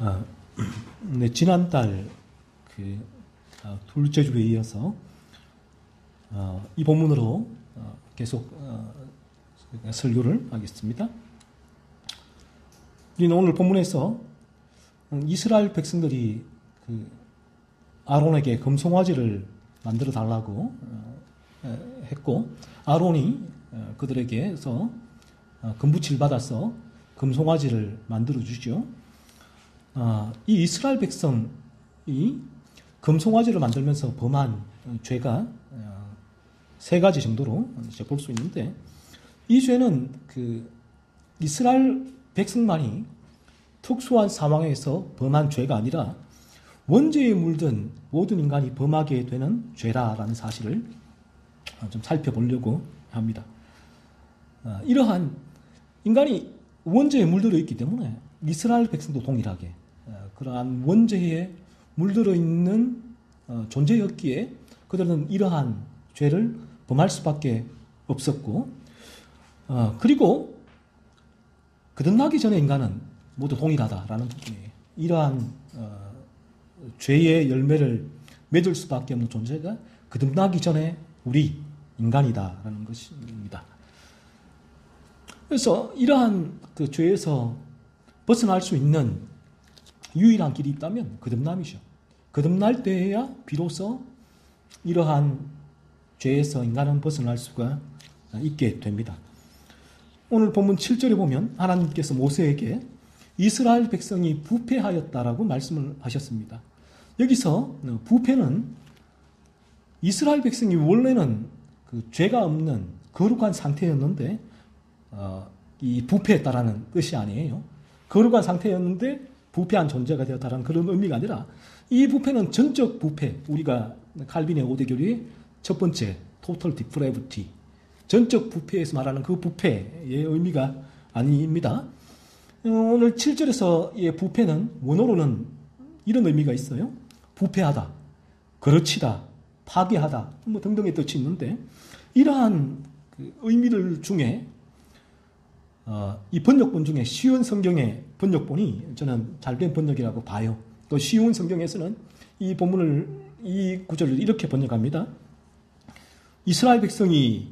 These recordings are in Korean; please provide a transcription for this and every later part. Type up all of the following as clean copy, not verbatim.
아, 네, 지난달 둘째 주에 이어서 이 본문으로 계속 설교를 하겠습니다. 우리는 오늘 본문에서 이스라엘 백성들이 아론에게 금송아지를 만들어 달라고 했고, 아론이 그들에게서 금붙이를 받아서 금송아지를 만들어 주죠. 이 이스라엘 백성이 금송아지를 만들면서 범한 죄가 세 가지 정도로 볼 수 있는데, 이 죄는 이스라엘 백성만이 특수한 상황에서 범한 죄가 아니라 원죄에 물든 모든 인간이 범하게 되는 죄라라는 사실을 좀 살펴보려고 합니다. 이러한 인간이 원죄에 물들어 있기 때문에 이스라엘 백성도 동일하게 그러한 원죄에 물들어 있는 존재였기에 그들은 이러한 죄를 범할 수밖에 없었고, 그리고 거듭나기 전에 인간은 모두 동일하다라는 부분이에요. 이러한 죄의 열매를 맺을 수밖에 없는 존재가 거듭나기 전에 우리 인간이다라는 것입니다. 그래서 이러한 죄에서 벗어날 수 있는 유일한 길이 있다면 거듭남이죠. 거듭날 때에야 비로소 이러한 죄에서 인간은 벗어날 수가 있게 됩니다. 오늘 본문 7절에 보면 하나님께서 모세에게 이스라엘 백성이 부패하였다라고 말씀을 하셨습니다. 여기서 부패는 이스라엘 백성이 원래는 죄가 없는 거룩한 상태였는데 이 부패했다라는 뜻이 아니에요. 거룩한 상태였는데 부패한 존재가 되었다라는 그런 의미가 아니라, 이 부패는 전적 부패, 우리가 칼빈의 5대 교리의 첫 번째 total depravity, 전적 부패에서 말하는 그 부패의 의미가 아닙니다. 오늘 7절에서의 부패는 원어로는 이런 의미가 있어요. 부패하다, 거르치다, 파괴하다 등등의 뜻이 있는데, 이러한 의미들 중에 이 번역본 중에 쉬운 성경의 번역본이 저는 잘된 번역이라고 봐요. 또 쉬운 성경에서는 이 본문을, 이 구절을 이렇게 번역합니다. 이스라엘 백성이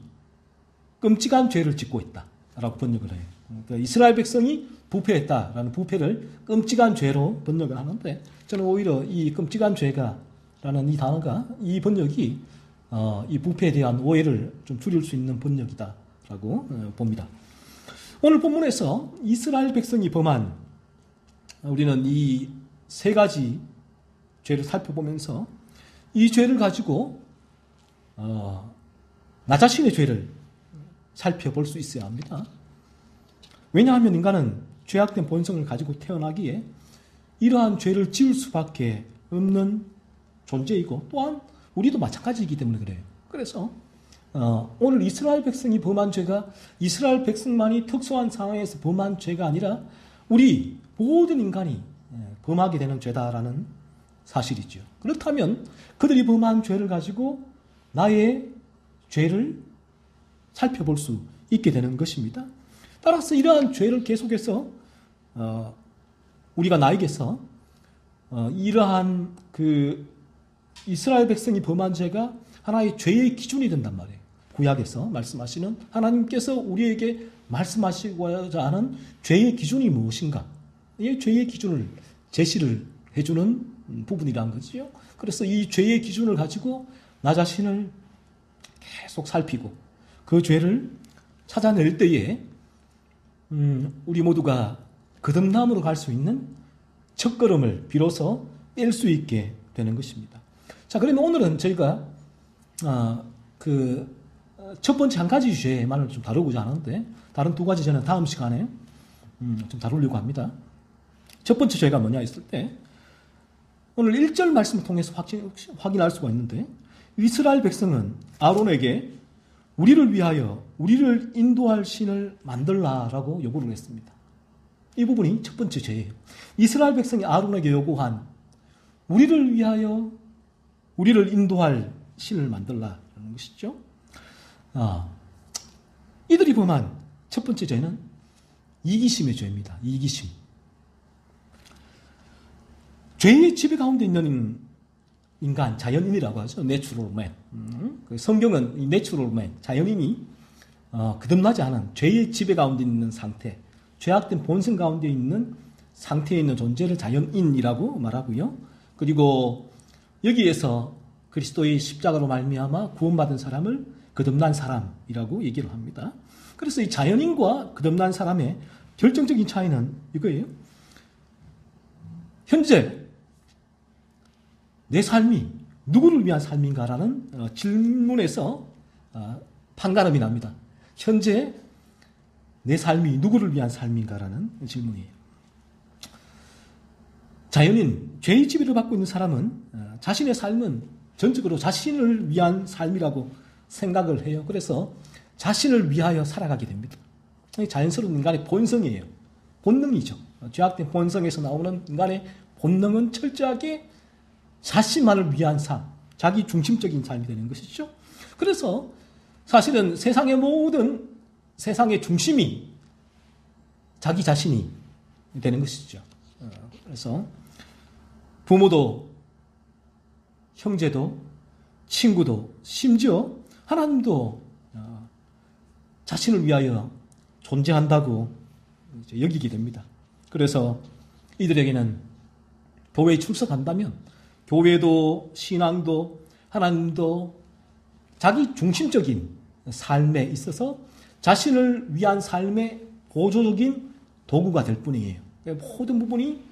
끔찍한 죄를 짓고 있다라고 번역을 해요. 그러니까 이스라엘 백성이 부패했다라는 부패를 끔찍한 죄로 번역을 하는데, 저는 오히려 이 끔찍한 죄가라는 이 단어가, 이 번역이 이 부패에 대한 오해를 좀 줄일 수 있는 번역이다라고 봅니다. 오늘 본문에서 이스라엘 백성이 범한, 우리는 이 세 가지 죄를 살펴보면서 이 죄를 가지고 나 자신의 죄를 살펴볼 수 있어야 합니다. 왜냐하면 인간은 죄악된 본성을 가지고 태어나기에 이러한 죄를 지을 수밖에 없는 존재이고, 또한 우리도 마찬가지이기 때문에 그래요. 그래서 오늘 이스라엘 백성이 범한 죄가 이스라엘 백성만이 특수한 상황에서 범한 죄가 아니라 우리 모든 인간이 범하게 되는 죄다라는 사실이죠. 그렇다면 그들이 범한 죄를 가지고 나의 죄를 살펴볼 수 있게 되는 것입니다. 따라서 이러한 죄를 계속해서 우리가 나에게서 이러한 이스라엘 백성이 범한 죄가 하나의 죄의 기준이 된단 말이에요. 구약에서 말씀하시는, 하나님께서 우리에게 말씀하시고자 하는 죄의 기준이 무엇인가? 이 죄의 기준을 제시를 해주는 부분이란 거죠. 그래서 이 죄의 기준을 가지고 나 자신을 계속 살피고 그 죄를 찾아낼 때에 우리 모두가 거듭남으로 갈 수 있는 첫걸음을 비로소 뗄 수 있게 되는 것입니다. 자, 그러면 오늘은 저희가 첫 번째 한 가지 죄만을 좀 다루고자 하는데, 다른 두 가지 죄는 다음 시간에 좀 다루려고 합니다. 첫 번째 죄가 뭐냐 했을 때, 오늘 1절 말씀을 통해서 확인할 수가 있는데, 이스라엘 백성은 아론에게 우리를 위하여 우리를 인도할 신을 만들라라고 요구를 했습니다. 이 부분이 첫 번째 죄예요. 이스라엘 백성이 아론에게 요구한 우리를 위하여 우리를 인도할 신을 만들라라는 것이죠. 이들이 범한 첫 번째 죄는 이기심의 죄입니다. 이기심. 죄의 지배 가운데 있는 인간, 자연인이라고 하죠. 내추럴 맨. 성경은 이 내추럴 맨, 자연인이 거듭나지 않은 죄의 지배 가운데 있는 상태, 죄악된 본성 가운데 있는 상태에 있는 존재를 자연인이라고 말하고요. 그리고 여기에서 그리스도의 십자가로 말미암아 구원받은 사람을 거듭난 사람이라고 얘기를 합니다. 그래서 이 자연인과 거듭난 사람의 결정적인 차이는 이거예요. 현재 내 삶이 누구를 위한 삶인가라는 질문에서 판가름이 납니다. 현재 내 삶이 누구를 위한 삶인가라는 질문이에요. 자연인, 죄의 지배를 받고 있는 사람은 자신의 삶은 전적으로 자신을 위한 삶이라고 생각을 해요. 그래서 자신을 위하여 살아가게 됩니다. 자연스러운 인간의 본성이에요. 본능이죠. 죄악된 본성에서 나오는 인간의 본능은 철저하게 자신만을 위한 삶, 자기 중심적인 삶이 되는 것이죠. 그래서 사실은 세상의 모든 세상의 중심이 자기 자신이 되는 것이죠. 그래서 부모도 형제도 친구도 심지어 하나님도 자신을 위하여 존재한다고 여기게 됩니다. 그래서 이들에게는 교회에 출석한다면 교회도 신앙도 하나님도 자기 중심적인 삶에 있어서 자신을 위한 삶의 보조적인 도구가 될 뿐이에요. 모든 부분이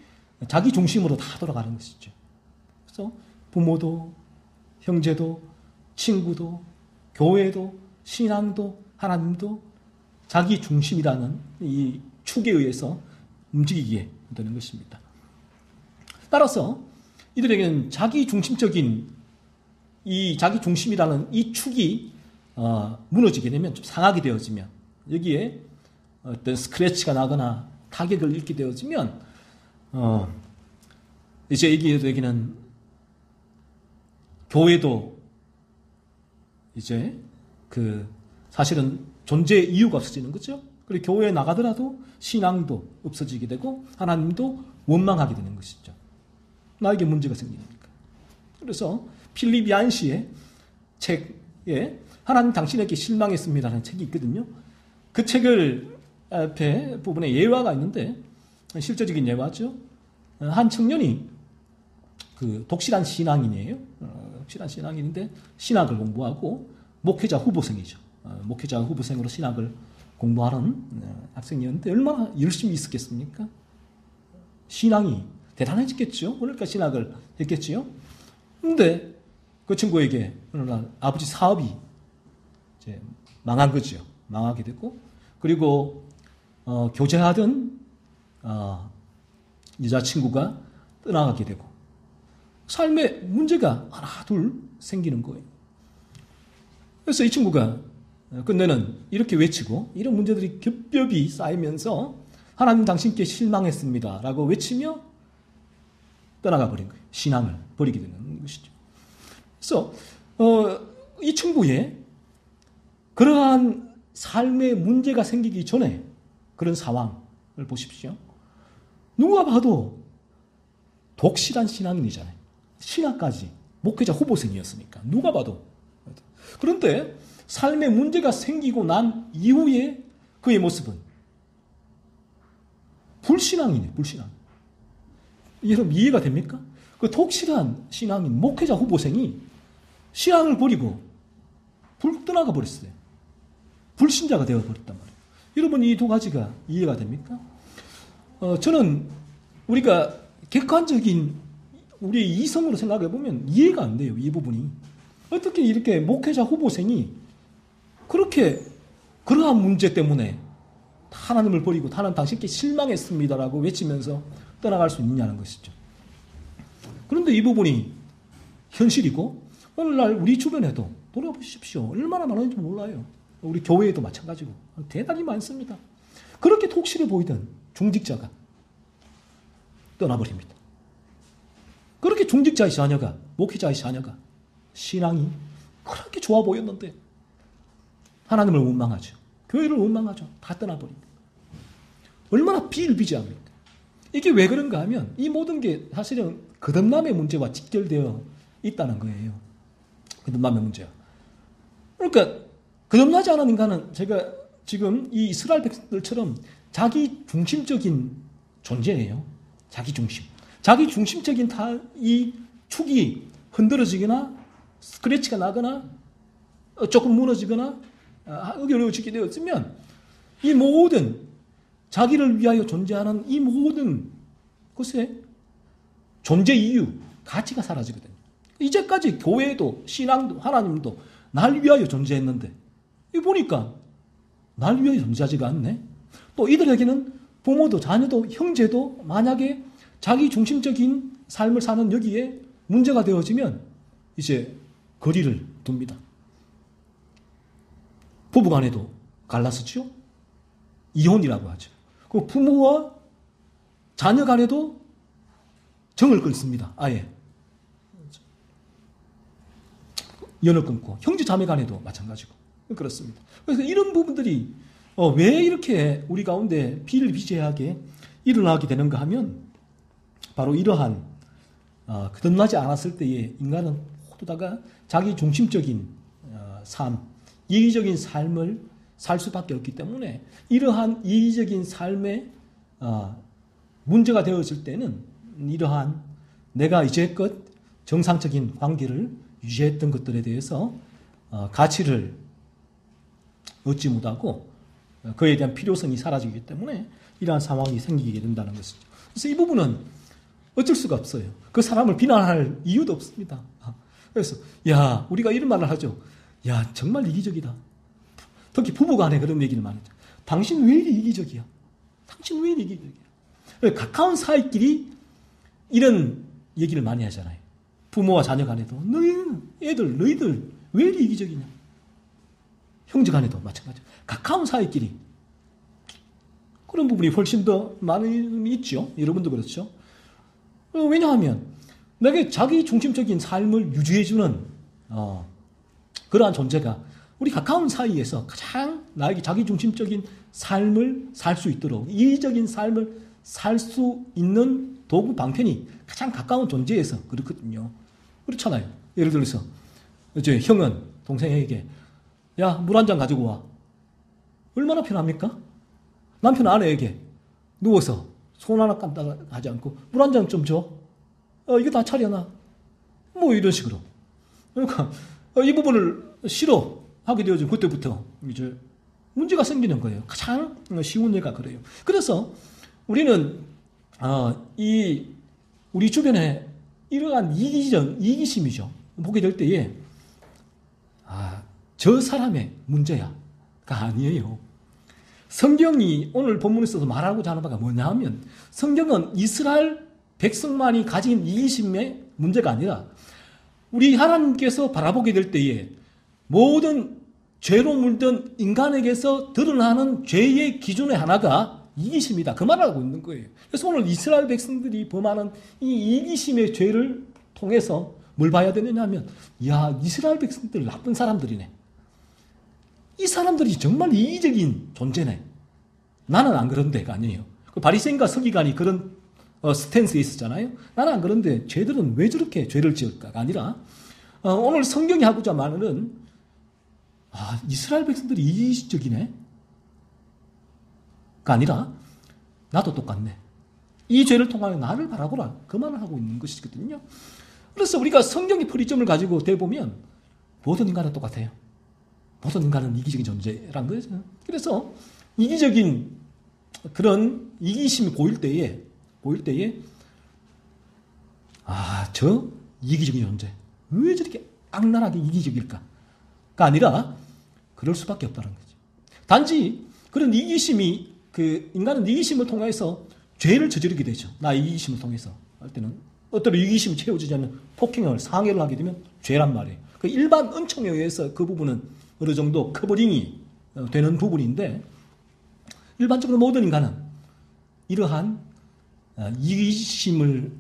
자기 중심으로 다 돌아가는 것이죠. 그래서 부모도 형제도 친구도 교회도 신앙도 하나님도 자기 중심이라는 이 축에 의해서 움직이게 되는 것입니다. 따라서 이들에게는 자기 중심적인 이 자기 중심이라는 이 축이 무너지게 되면, 좀 상하게 되어지면, 여기에 어떤 스크래치가 나거나 타격을 입게 되어지면 이제 이들에게는 교회도 이제 사실은 존재의 이유가 없어지는 거죠. 그리고 교회에 나가더라도 신앙도 없어지게 되고 하나님도 원망하게 되는 것이죠. 나에게 문제가 생기니까. 그래서 필립 얀시의 책에 하나님 당신에게 실망했습니다라는 책이 있거든요. 그 책을 앞에 부분에 예화가 있는데, 실제적인 예화죠. 한 청년이 독실한 신앙인이에요. 독실한 신앙인인데 신학을 공부하고 목회자 후보생이죠. 목회자 후보생으로 신학을 공부하는 학생이었는데 얼마나 열심히 있었겠습니까? 신앙이 대단해졌겠죠. 그러니까 신학을 했겠지요. 근데 그 친구에게 어느 날 아버지 사업이 이제 망한 거죠. 망하게 됐고, 그리고 교제하던 여자친구가 떠나가게 되고, 삶에 문제가 하나 둘 생기는 거예요. 그래서 이 친구가 끝내는 이렇게 외치고, 이런 문제들이 겹겹이 쌓이면서 하나님 당신께 실망했습니다 라고 외치며 떠나가 버린 거예요. 신앙을 버리게 되는 것이죠. 그래서 이 친구의 그러한 삶에 문제가 생기기 전에 그런 상황을 보십시오. 누가 봐도 독실한 신앙인이잖아요. 신학까지 목회자 후보생이었으니까 누가 봐도. 그런데 삶에 문제가 생기고 난 이후에 그의 모습은 불신앙이네. 불신앙. 여러분 이해가 됩니까? 그 독실한 신앙인 목회자 후보생이 신앙을 버리고 떠나가 버렸어요. 불신자가 되어버렸단 말이에요. 여러분 이 두 가지가 이해가 됩니까? 저는 우리가 객관적인 우리의 이성으로 생각해 보면 이해가 안 돼요. 이 부분이. 어떻게 이렇게 목회자 후보생이 그렇게 그러한 문제 때문에 하나님을 버리고 하나님 당신께 실망했습니다라고 외치면서 떠나갈 수 있느냐는 것이죠. 그런데 이 부분이 현실이고 오늘날 우리 주변에도 돌아보십시오. 얼마나 많은지 몰라요. 우리 교회에도 마찬가지고 대단히 많습니다. 그렇게 독실해 보이던 중직자가 떠나버립니다. 그렇게 중직자의 자녀가, 목회자의 자녀가 신앙이 그렇게 좋아 보였는데 하나님을 원망하죠. 교회를 원망하죠. 다 떠나버립니다. 얼마나 비일비재합니까? 이게 왜 그런가 하면 이 모든 게 사실은 거듭남의 문제와 직결되어 있다는 거예요. 거듭남의 문제와. 그러니까 거듭나지 않은 인간은 제가 지금 이 이스라엘 백성들처럼 자기 중심적인 존재예요. 자기 중심. 자기 중심적인 이 축이 흔들어지거나 스크래치가 나거나 조금 무너지거나 어려워지게 되었으면 이 모든 자기를 위하여 존재하는 이 모든 것의 존재 이유, 가치가 사라지거든요. 이제까지 교회도 신앙도 하나님도 날 위하여 존재했는데 이 보니까 날 위하여 존재하지가 않네. 또 이들에게는 부모도 자녀도 형제도 만약에 자기 중심적인 삶을 사는 여기에 문제가 되어지면 이제 거리를 둡니다. 부부간에도 갈라서죠. 이혼이라고 하죠. 그 부모와 자녀 간에도 정을 끊습니다. 아예 연을 끊고 형제 자매 간에도 마찬가지고 그렇습니다. 그래서 이런 부분들이 왜 이렇게 우리 가운데 비일비재하게 일어나게 되는가 하면 바로 이러한 거듭나지 않았을 때에 인간은 모두 다가 자기 중심적인 삶, 이기적인 삶을 살 수밖에 없기 때문에 이러한 이기적인 삶에 문제가 되어질 때는 이러한 내가 이제껏 정상적인 관계를 유지했던 것들에 대해서 가치를 얻지 못하고 그에 대한 필요성이 사라지기 때문에 이러한 상황이 생기게 된다는 것이죠. 그래서 이 부분은 어쩔 수가 없어요. 그 사람을 비난할 이유도 없습니다. 그래서 우리가 이런 말을 하죠. 정말 이기적이다. 특히 부부간에 그런 얘기를 많이 하죠. 당신 왜 이리 이기적이야? 당신 왜 이리 이기적이야? 가까운 사이끼리 이런 얘기를 많이 하잖아요. 부모와 자녀 간에도 너희들 왜 이리 이기적이냐? 형제 간에도 마찬가지죠. 가까운 사이끼리 그런 부분이 훨씬 더 많이 있죠. 여러분도 그렇죠. 왜냐하면 내게 자기 중심적인 삶을 유지해주는 그러한 존재가 우리 가까운 사이에서 가장 나에게 자기 중심적인 삶을 살 수 있도록 이기적인 삶을 살 수 있는 도구 방편이 가장 가까운 존재에서 그렇거든요. 그렇잖아요. 예를 들어서 이제 형은 동생에게 물 한 잔 가지고 와. 얼마나 편합니까? 남편 아내에게 누워서 손 하나 깐다 하지 않고 물 한 잔 좀 줘. 이거 다 차려놔. 뭐 이런 식으로. 그러니까 이 부분을 싫어 하게 되어진 그때부터 이제 문제가 생기는 거예요. 가장 쉬운 예가 그래요. 그래서 우리는 우리 주변에 이러한 이기심이죠. 보게 될 때에 저 사람의 문제야가 아니에요. 성경이 오늘 본문에서도 말하고자 하는 바가 뭐냐 하면 성경은 이스라엘 백성만이 가진 이기심의 문제가 아니라 우리 하나님께서 바라보게 될 때에 모든 죄로 물든 인간에게서 드러나는 죄의 기준의 하나가 이기심이다. 그 말을 하고 있는 거예요. 그래서 오늘 이스라엘 백성들이 범하는 이 이기심의 죄를 통해서 뭘 봐야 되느냐 하면 이스라엘 백성들 나쁜 사람들이네. 이 사람들이 정말 이기적인 존재네. 나는 안 그런데가 아니에요. 그 바리새인과 서기관이 그런 스탠스에 있었잖아요. 나는 안 그런데 쟤들은 왜 저렇게 죄를 지을까가 아니라 오늘 성경이 하고자 말하는 이스라엘 백성들이 이기적이네 가 아니라 나도 똑같네. 이 죄를 통하여 나를 바라보라. 그 말을 하고 있는 것이거든요. 그래서 우리가 성경의 프리점을 가지고 대보면 모든 인간은 똑같아요. 모든 인간은 이기적인 존재란 거죠. 그래서 이기적인 그런 이기심이 보일 때에 저 이기적인 존재 왜 저렇게 악랄하게 이기적일까가 아니라 그럴 수밖에 없다는 거죠. 단지 그런 이기심이 인간은 이기심을 통해서 죄를 저지르게 되죠. 나 이기심을 통해서 할 때는 어떤 이기심이 채워지지 않는 폭행을 상해를 하게 되면 죄란 말이에요. 그 일반 은총에 의해서 그 부분은 어느 정도 커버링이 되는 부분인데 일반적으로 모든 인간은 이러한 이기심을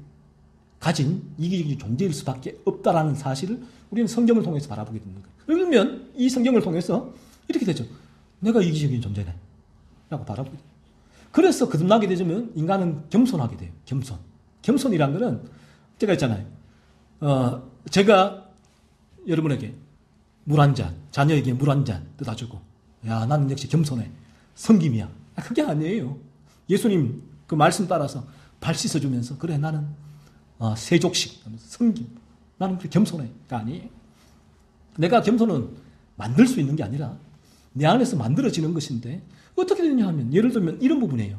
가진 이기적인 존재일 수밖에 없다라는 사실을 우리는 성경을 통해서 바라보게 되는 거예요. 그러면 이 성경을 통해서 이렇게 되죠. 내가 이기적인 존재네 라고 바라보게 돼요. 그래서 거듭나게 되면 인간은 겸손하게 돼요. 겸손이란 거는 제가 있잖아요. 제가 여러분에게 물 한 잔, 자녀에게 물 한 잔 떠다 주고, 야, 나는 역시 겸손해. 섬김이야. 그게 아니에요. 예수님 그 말씀 따라서 발 씻어주면서, 그래, 나는 세족식, 섬김. 나는 그렇게 겸손해가 아니에요. 내가 겸손은 만들 수 있는 게 아니라 내 안에서 만들어지는 것인데, 어떻게 되느냐 하면, 예를 들면 이런 부분이에요.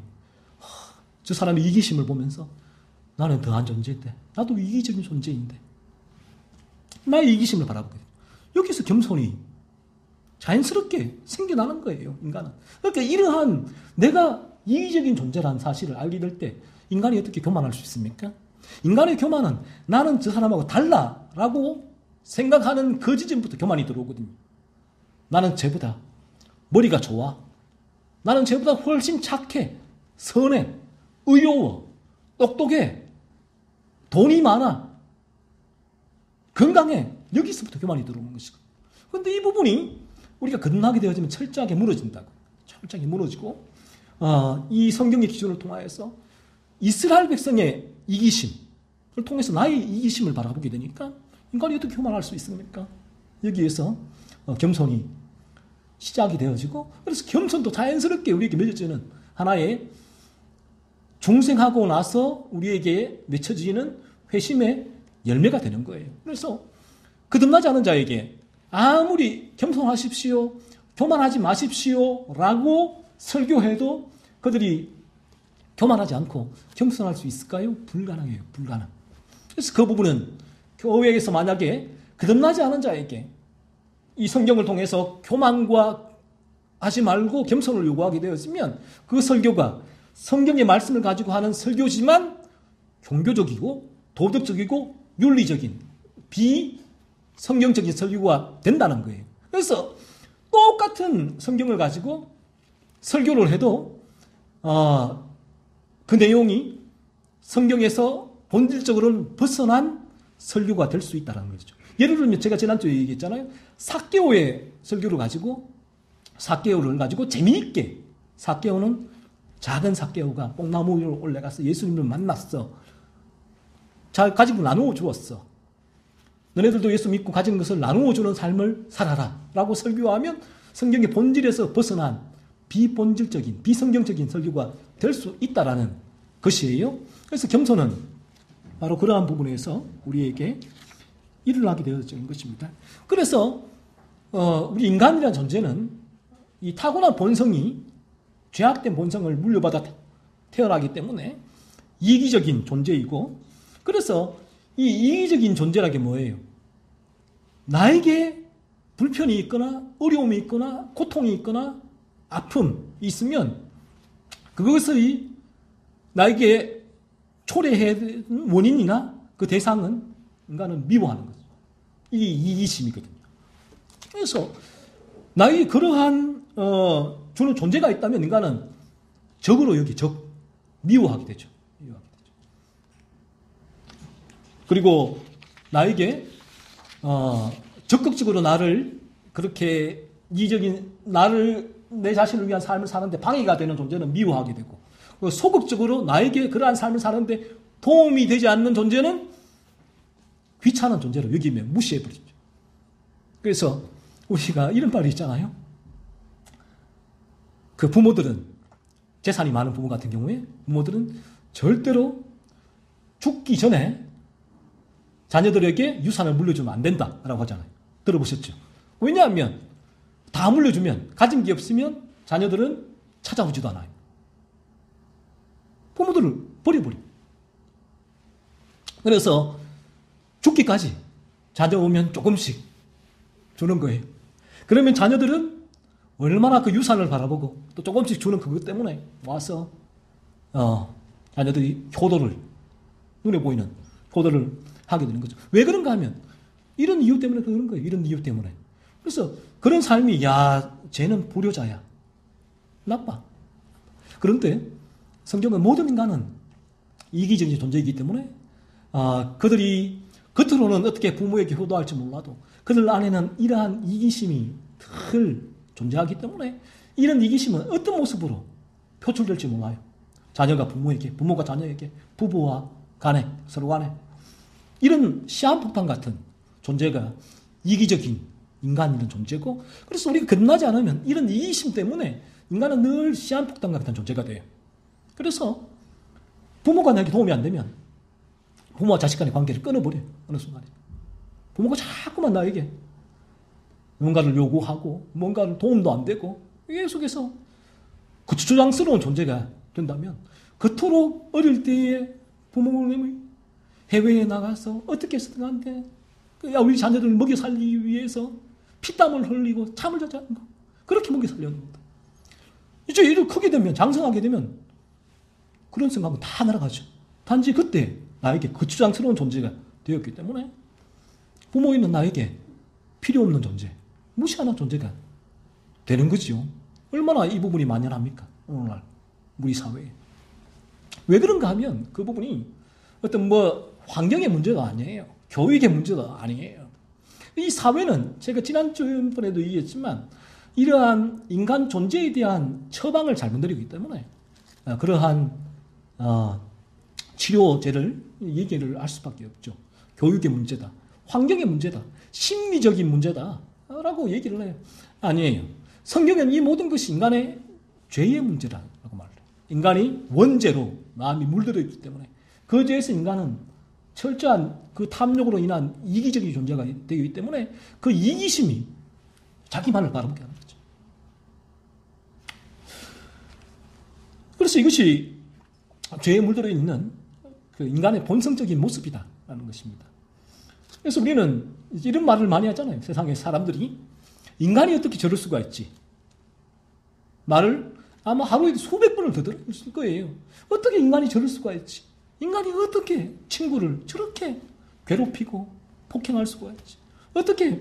저 사람의 이기심을 보면서 나는 더한 존재인데, 나도 이기적인 존재인데, 나의 이기심을 바라보게 돼요. 여기서 겸손이 자연스럽게 생겨나는 거예요, 인간은. 그러니까 이러한 내가 이기적인 존재라는 사실을 알게 될 때 인간이 어떻게 교만할 수 있습니까? 인간의 교만은 나는 저 사람하고 달라라고 생각하는 그 지점부터 교만이 들어오거든요. 나는 쟤보다 머리가 좋아. 나는 쟤보다 훨씬 착해, 선해, 의로워, 똑똑해, 돈이 많아, 건강해. 여기서부터 교만이 들어오는 것이고. 그런데 이 부분이 우리가 거듭나게 되어지면 철저하게 무너진다고. 철저하게 무너지고, 이 성경의 기준을 통하여서 이스라엘 백성의 이기심을 통해서 나의 이기심을 바라보게 되니까 인간이 어떻게 교만할 수 있습니까? 여기에서 겸손이 시작이 되어지고, 그래서 겸손도 자연스럽게 우리에게 맺어지는 하나의 중생하고 나서 우리에게 맺혀지는 회심의 열매가 되는 거예요. 그래서 거듭나지 않은 자에게 아무리 겸손하십시오, 교만하지 마십시오 라고 설교해도 그들이 교만하지 않고 겸손할 수 있을까요? 불가능해요. 불가능. 그래서 그 부분은 교회에서 만약에 거듭나지 않은 자에게 이 성경을 통해서 교만과 하지 말고 겸손을 요구하게 되었으면 그 설교가 성경의 말씀을 가지고 하는 설교지만 종교적이고 도덕적이고 윤리적인 비성경적인 설교가 된다는 거예요. 그래서 똑같은 성경을 가지고 설교를 해도 그 내용이 성경에서 본질적으로는 벗어난 설교가 될 수 있다는 거죠. 예를 들면 제가 지난주에 얘기했잖아요. 삭개오의 설교를 가지고 재미있게, 삭개오는 작은 삭개오가 뽕나무 위로 올라가서 예수님을 만났어. 잘 가지고 나누어 주었어. 너네들도 예수 믿고 가진 것을 나누어 주는 삶을 살아라 라고 설교하면 성경의 본질에서 벗어난 비본질적인, 비성경적인 설교가 될 수 있다라는 것이에요. 그래서 겸손은 바로 그러한 부분에서 우리에게 일어나게 되어지는 것입니다. 그래서 우리 인간이라는 존재는 이 타고난 본성이 죄악된 본성을 물려받아 태어나기 때문에 이기적인 존재이고, 그래서 이 이기적인 존재라는 게 뭐예요? 나에게 불편이 있거나 어려움이 있거나 고통이 있거나 아픔이 있으면 그것의 나에게 초래해야 되는 원인이나 그 대상은 인간은 미워하는 거죠. 이게 이기심이거든요. 그래서 나에게 그러한 주는 존재가 있다면 인간은 적으로 여기 미워하게 되죠. 그리고 나에게 적극적으로 나를 그렇게 이기적인 내 자신을 위한 삶을 사는데 방해가 되는 존재는 미워하게 되고, 소극적으로 나에게 그러한 삶을 사는데 도움이 되지 않는 존재는 귀찮은 존재로 여기면 무시해버리죠. 그래서 우리가 이런 말이 있잖아요. 그 부모들은, 재산이 많은 부모 같은 경우에 부모들은 절대로 죽기 전에 자녀들에게 유산을 물려주면 안 된다라고 하잖아요. 들어보셨죠? 왜냐하면 다 물려주면, 가진 게 없으면 자녀들은 찾아오지도 않아요. 부모들을 버려버려요. 그래서 죽기까지 자녀 오면 조금씩 주는 거예요. 그러면 자녀들은 얼마나 그 유산을 바라보고 또 조금씩 주는 그것 때문에 와서 자녀들이 효도를, 눈에 보이는 효도를 하게 되는 거죠. 왜 그런가 하면 이런 이유 때문에 그런 거예요. 이런 이유 때문에. 그래서 그런 삶이, 야, 쟤는 불효자야, 나빠. 그런데 성경은 모든 인간은 이기적인 존재이기 때문에 그들이 겉으로는 어떻게 부모에게 효도할지 몰라도 그들 안에는 이러한 이기심이 늘 존재하기 때문에 이런 이기심은 어떤 모습으로 표출될지 몰라요. 자녀가 부모에게, 부모가 자녀에게, 부부와 간에, 서로 간에. 이런 시한폭탄 같은 존재가 이기적인 인간이라는 존재고, 그래서 우리가 끝나지 않으면 이런 이기심 때문에 인간은 늘 시한폭탄 같은 존재가 돼요. 그래서 부모가 나에게 도움이 안 되면 부모와 자식 간의 관계를 끊어버려요. 어느 순간에. 부모가 자꾸만 나에게 뭔가를 요구하고 뭔가를 도움도 안 되고 계속해서 주저장스러운 존재가 된다면, 그토록 어릴 때에 부모님이 해외에 나가서 어떻게 해서든 한데 우리 자녀들을 먹여 살리기 위해서 피땀을 흘리고 잠을 자지 않는 거, 그렇게 먹여 살렸는데 이제 일을 크게 되면, 장성하게 되면 그런 생각은 다 날아가죠. 단지 그때 나에게 거추장스러운 존재가 되었기 때문에 부모님은 나에게 필요 없는 존재, 무시하는 존재가 되는 거죠. 얼마나 이 부분이 만연합니까? 오늘날 우리 사회에. 왜 그런가 하면 그 부분이 어떤 환경의 문제가 아니에요. 교육의 문제가 아니에요. 이 사회는 제가 지난주번에도 얘기했지만 이러한 인간 존재에 대한 처방을 잘못 내리기 때문에 그러한 치료제를 얘기를 할 수밖에 없죠. 교육의 문제다, 환경의 문제다, 심리적인 문제다 라고 얘기를 해요. 아니에요. 성경은 이 모든 것이 인간의 죄의 문제라고 말해요. 인간이 원죄로 마음이 물들어 있기 때문에 그 죄에서 인간은 철저한 그 탐욕으로 인한 이기적인 존재가 되기 때문에 그 이기심이 자기만을 바라보게 하는 거죠. 그래서 이것이 죄에 물들어 있는 그 인간의 본성적인 모습이다라는 것입니다. 그래서 우리는 이런 말을 많이 하잖아요. 세상의 사람들이 인간이 어떻게 저럴 수가 있지? 말을 아마 하루에 수백 번을 더 들었을 거예요. 어떻게 인간이 저럴 수가 있지? 인간이 어떻게 친구를 저렇게 괴롭히고 폭행할 수가 있지? 어떻게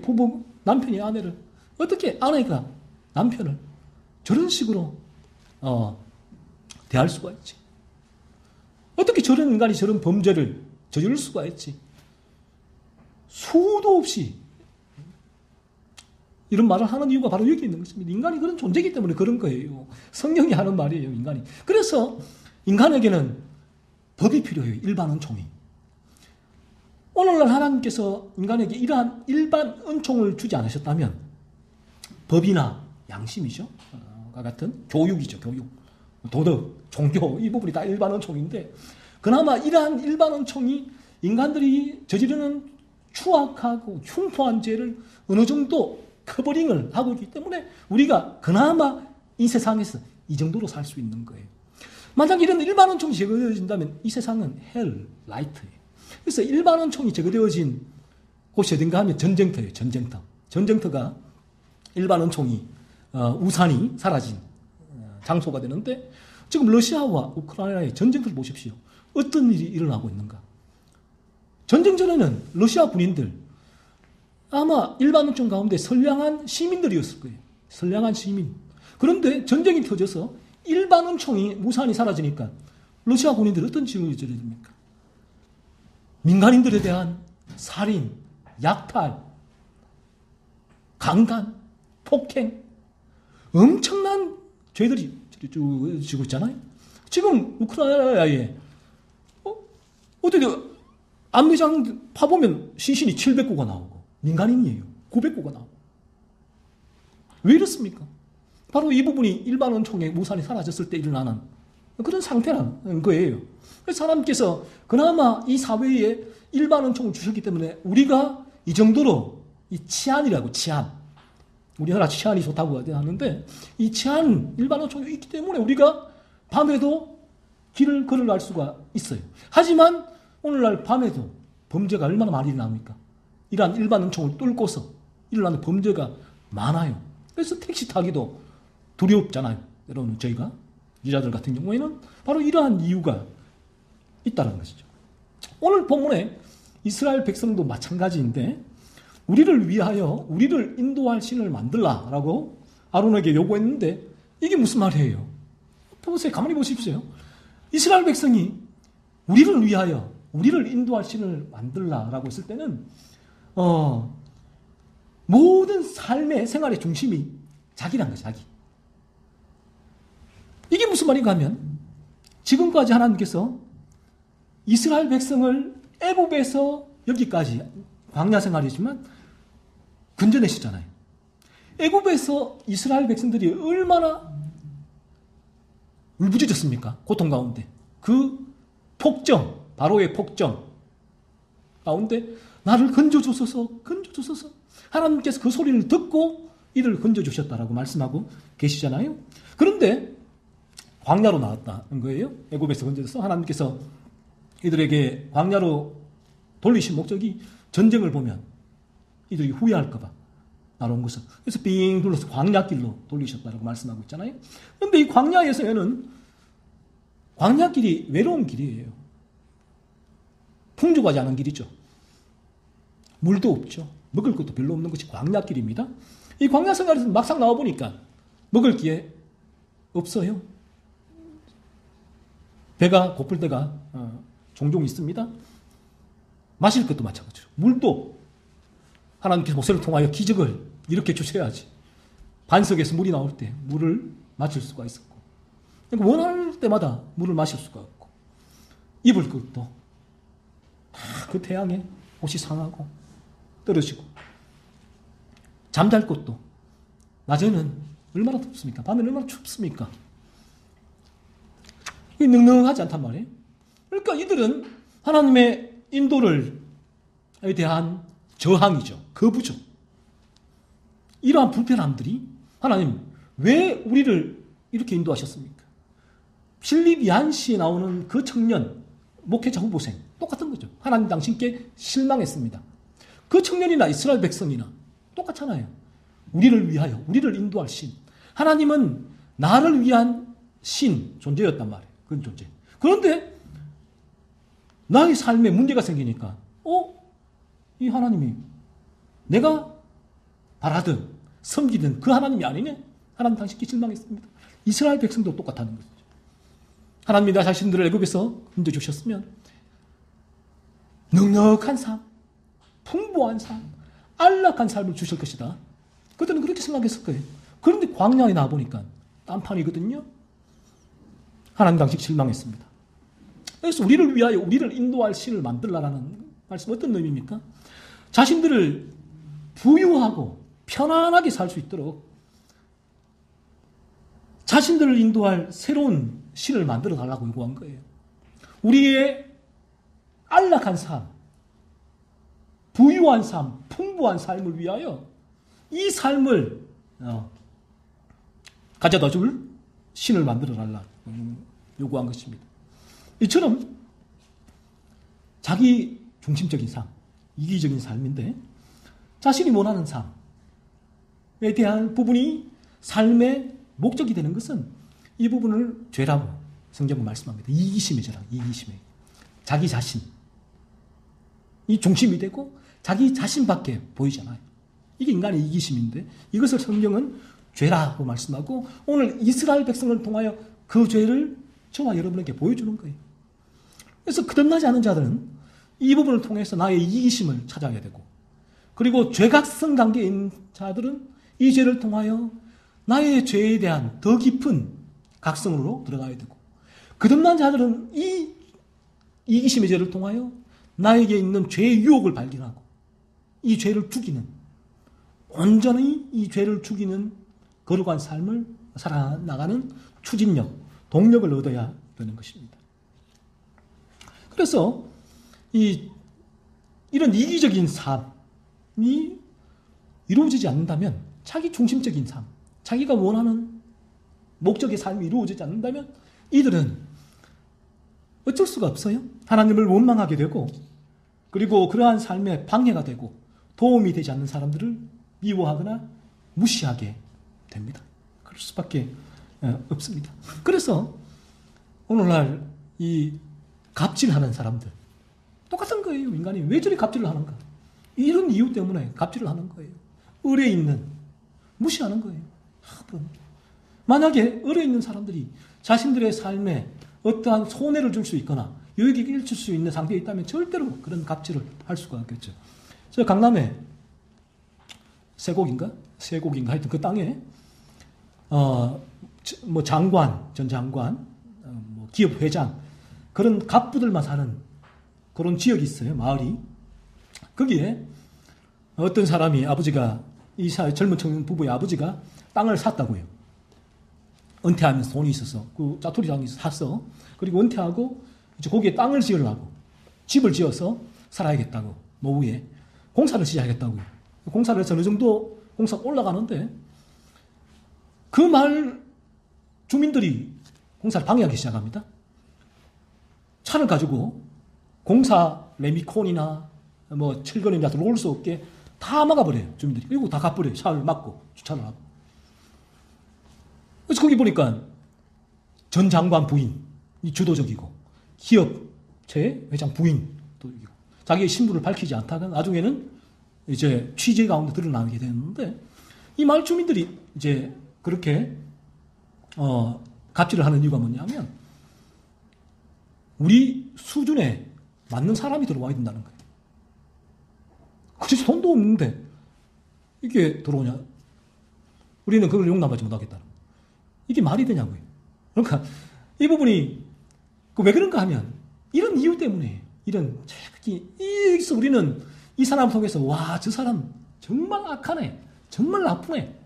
남편이 아내를, 어떻게 아내가 남편을 저런 식으로 대할 수가 있지? 어떻게 저런 인간이 저런 범죄를 저지를 수가 있지? 수도 없이 이런 말을 하는 이유가 바로 여기 있는 것입니다. 인간이 그런 존재이기 때문에 그런 거예요. 성경이 하는 말이에요, 인간이. 그래서 인간에게는 법이 필요해요, 일반 은총이. 오늘날 하나님께서 인간에게 이러한 일반 은총을 주지 않으셨다면 법이나 양심이죠, 같은 교육이죠, 교육, 도덕, 종교, 이 부분이 다 일반 은총인데, 그나마 이러한 일반 은총이 인간들이 저지르는 추악하고 흉포한 죄를 어느 정도 커버링을 하고 있기 때문에 우리가 그나마 이 세상에서 이 정도로 살 수 있는 거예요. 만약 이런 일반 은총이 제거되어진다면 이 세상은 헬, 라이트예요. 그래서 일반 은총이 제거되어진 곳이 어딘가 하면 전쟁터예요. 전쟁터. 전쟁터가 일반 은총이 우산이 사라진 장소가 되는데, 지금 러시아와 우크라이나의 전쟁터를 보십시오. 어떤 일이 일어나고 있는가? 전쟁 전에는 러시아 군인들 아마 일반 은총 가운데 선량한 시민들이었을 거예요. 선량한 시민. 그런데 전쟁이 터져서 일반 은총이 무산이 사라지니까 러시아 군인들이 어떤 지형을 저려야 됩니까? 민간인들에 대한 살인, 약탈, 강간, 폭행, 엄청난 죄들이 지고 있잖아요. 지금 우크라이나에 어떻게 안매장 파보면 시신이 700구가 나오고 민간인이에요. 900구가 나오고. 왜 이렇습니까? 바로 이 부분이 일반 은총의 무산이 사라졌을 때 일어나는 그런 상태라는 거예요. 그래서 하나님께서 그나마 이 사회에 일반 은총을 주셨기 때문에 우리가 이 정도로 이 치안이라고, 치안. 우리나라 치안이 좋다고 하는데 이 치안, 일반 은총이 있기 때문에 우리가 밤에도 길을 걸어갈 수가 있어요. 하지만 오늘날 밤에도 범죄가 얼마나 많이 일어납니까? 이러한 일반 은총을 뚫고서 일어나는 범죄가 많아요. 그래서 택시 타기도 두렵잖아요. 여러분, 저희가 기자들 같은 경우에는 바로 이러한 이유가 있다는 것이죠. 오늘 본문에 이스라엘 백성도 마찬가지인데 우리를 위하여 우리를 인도할 신을 만들라라고 아론에게 요구했는데 이게 무슨 말이에요? 보세요. 가만히 보십시오. 이스라엘 백성이 우리를 위하여 우리를 인도할 신을 만들라라고 했을 때는 모든 삶의 생활의 중심이 자기란 거죠. 자기. 이게 무슨 말인가 하면 지금까지 하나님께서 이스라엘 백성을 애굽에서 여기까지 광야 생활이지만 건져내시잖아요. 애굽에서 이스라엘 백성들이 얼마나 울부짖었습니까? 고통 가운데. 그 폭정, 바로의 폭정 가운데 나를 건져주소서, 건져주소서. 하나님께서 그 소리를 듣고 이를 건져주셨다라고 말씀하고 계시잖아요. 그런데 광야로 나왔다는 거예요. 애굽에서 건져서 하나님께서 이들에게 광야로 돌리신 목적이 전쟁을 보면 이들이 후회할까 봐 나온 것을. 그래서 빙 둘러서 광야길로 돌리셨다고 말씀하고 있잖아요. 그런데 이 광야에서는 광야길이 외로운 길이에요. 풍족하지 않은 길이죠. 물도 없죠. 먹을 것도 별로 없는 것이 광야길입니다. 이 광야 생활에서 막상 나와보니까 먹을 게 없어요. 배가 고플 때가 종종 있습니다. 마실 것도 마찬가지로. 물도 하나님께서 모세를 통하여 기적을 이렇게 주셔야지 반석에서 물이 나올 때 물을 마실 수가 있었고, 그러니까 원할 때마다 물을 마실 수가 없고, 입을 것도 다 그 태양에 옷이 상하고 떨어지고, 잠잘 것도 낮에는 얼마나 덥습니까? 밤에는 얼마나 춥습니까? 이게 능능하지 않단 말이에요. 그러니까 이들은 하나님의 인도에 대한 저항이죠. 거부죠. 이러한 불편함들이 하나님 왜 우리를 이렇게 인도하셨습니까? 필립 얀시에 나오는 그 청년 목회자 후보생 똑같은 거죠. 하나님 당신께 실망했습니다. 그 청년이나 이스라엘 백성이나 똑같잖아요. 우리를 위하여 우리를 인도할 신, 하나님은 나를 위한 신 존재였단 말이에요. 그런 존재. 그런데 나의 삶에 문제가 생기니까 이 하나님이 내가 바라든 섬기든 그 하나님이 아니네. 하나님 당신께 실망했습니다. 이스라엘 백성도 똑같다는 거죠. 하나님이 나 자신들을 애굽에서 건져주셨으면 넉넉한 삶, 풍부한 삶, 안락한 삶을 주실 것이다. 그들은 그렇게 생각했을 거예요. 그런데 광야에 나와보니까 딴판이거든요. 하나님 당신 실망했습니다. 그래서 우리를 위하여 우리를 인도할 신을 만들라라는 말씀 어떤 의미입니까? 자신들을 부유하고 편안하게 살 수 있도록 자신들을 인도할 새로운 신을 만들어 달라고 요구한 거예요. 우리의 안락한 삶, 부유한 삶, 풍부한 삶을 위하여 이 삶을 가져다 줄 신을 만들어 달라 요구한 것입니다. 이처럼 자기 중심적인 삶, 이기적인 삶인데 자신이 원하는 삶에 대한 부분이 삶의 목적이 되는 것은 이 부분을 죄라고 성경은 말씀합니다. 이기심의 죄라, 이기심의. 자기 자신이 중심이 되고 자기 자신밖에 보이잖아요. 이게 인간의 이기심인데 이것을 성경은 죄라고 말씀하고 오늘 이스라엘 백성을 통하여 그 죄를 저와 여러분에게 보여주는 거예요. 그래서 거듭나지 않은 자들은 이 부분을 통해서 나의 이기심을 찾아야 되고, 그리고 죄각성 관계에 있는 자들은 이 죄를 통하여 나의 죄에 대한 더 깊은 각성으로 들어가야 되고, 거듭난 자들은 이 이기심의 죄를 통하여 나에게 있는 죄의 유혹을 발견하고 이 죄를 죽이는, 온전히 이 죄를 죽이는 거룩한 삶을 살아나가는 추진력, 동력을 얻어야 되는 것입니다. 그래서 이런 이기적인 삶이 이루어지지 않는다면, 자기 중심적인 삶, 자기가 원하는 목적의 삶이 이루어지지 않는다면 이들은 어쩔 수가 없어요. 하나님을 원망하게 되고, 그리고 그러한 삶에 방해가 되고 도움이 되지 않는 사람들을 미워하거나 무시하게 됩니다. 그럴 수밖에 없습니다. 그래서 오늘날 이 갑질하는 사람들 똑같은 거예요. 인간이 왜 저리 갑질을 하는가? 이런 이유 때문에 갑질을 하는 거예요. 을에 있는 무시하는 거예요. 만약에 을에 있는 사람들이 자신들의 삶에 어떠한 손해를 줄 수 있거나 유익을 일칠 수 있는 상태에 있다면 절대로 그런 갑질을 할 수가 없겠죠. 저 강남에 세곡인가 하여튼 그 땅에 뭐 장관, 전 장관, 뭐 기업 회장 그런 갑부들만 사는 그런 지역이 있어요. 마을이. 거기에 어떤 사람이 아버지가 이 젊은 청년 부부의 아버지가 땅을 샀다고요. 은퇴하면서 돈이 있어서 그 짜투리 땅이 샀어. 그리고 은퇴하고 이제 거기에 땅을 지으려고 집을 지어서 살아야겠다고 노후에 공사를 시작하겠다고요. 공사를 해서 어느 정도 공사가 올라가는데 그 마을 주민들이 공사를 방해하기 시작합니다. 차를 가지고 공사 레미콘이나 뭐 철근이나 들어올 수 없게 다 막아버려요. 주민들이. 그리고 다 가버려요. 차를 막고 주차를 하고. 그래서 거기 보니까 전 장관 부인이 주도적이고 기업체 회장 부인도 이고 자기의 신분을 밝히지 않다가 나중에는 이제 취재 가운데 드러나게 되는데 이 마을 주민들이 이제 그렇게 갑질을 하는 이유가 뭐냐면 우리 수준에 맞는 사람이 들어와야 된다는 거예요. 그래서 돈도 없는데 이게 들어오냐? 우리는 그걸 용납하지 못하겠다는 거예요. 이게 말이 되냐고요. 그러니까 이 부분이 왜 그런가 하면 이런 이유 때문에 이런 여기서 우리는 이 사람 통해서 와, 저 사람 정말 악하네. 정말 나쁘네.